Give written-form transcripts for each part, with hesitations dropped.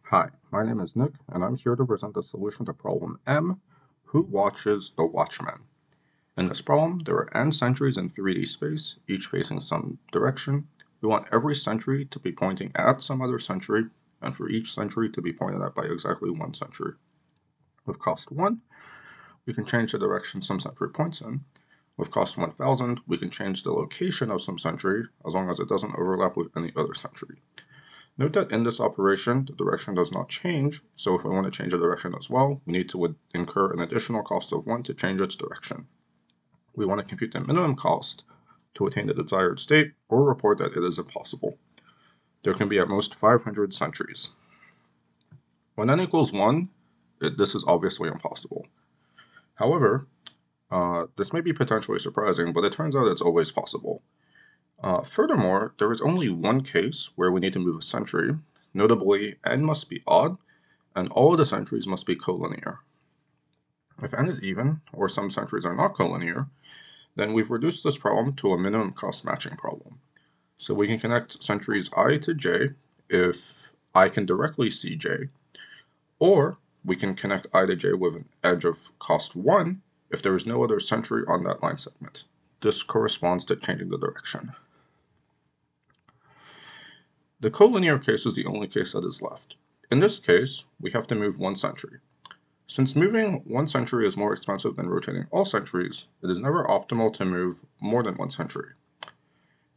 Hi, my name is Nick, and I'm here to present the solution to problem M, who watches the watchman? In this problem, there are n sentries in 3D space, each facing some direction. We want every sentry to be pointing at some other sentry, and for each sentry to be pointed at by exactly one sentry. With cost 1, we can change the direction some sentry points in. With cost 1000, we can change the location of some sentry, as long as it doesn't overlap with any other sentry. Note that in this operation, the direction does not change, so if we want to change the direction as well, we need to incur an additional cost of 1 to change its direction. We want to compute the minimum cost to attain the desired state, or report that it is impossible. There can be at most 500 sentries. When n equals 1, this is obviously impossible. However, this may be potentially surprising, but it turns out it's always possible. Furthermore, there is only one case where we need to move a sentry. Notably, n must be odd, and all of the sentries must be collinear. If n is even, or some sentries are not collinear, then we've reduced this problem to a minimum cost matching problem. So we can connect sentries I to j if I can directly see j, or we can connect I to j with an edge of cost 1 if there is no other sentry on that line segment. This corresponds to changing the direction. The collinear case is the only case that is left. In this case, we have to move one sentry. Since moving one sentry is more expensive than rotating all sentries, it is never optimal to move more than one sentry.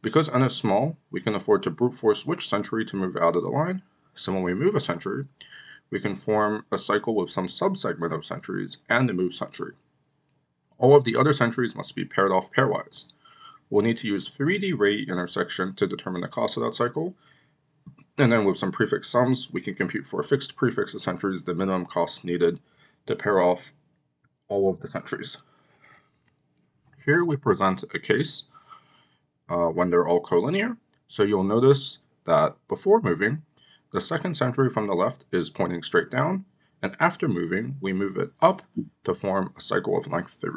Because n is small, we can afford to brute force which sentry to move out of the line, so when we move a sentry, we can form a cycle with some subsegment of sentries and the move sentry. All of the other sentries must be paired off pairwise. We'll need to use 3D rate intersection to determine the cost of that cycle, and then with some prefix sums, we can compute for fixed prefix of sentries the minimum cost needed to pair off all of the sentries. Here we present a case when they're all collinear. So you'll notice that before moving, the second sentry from the left is pointing straight down, and after moving, we move it up to form a cycle of length 3.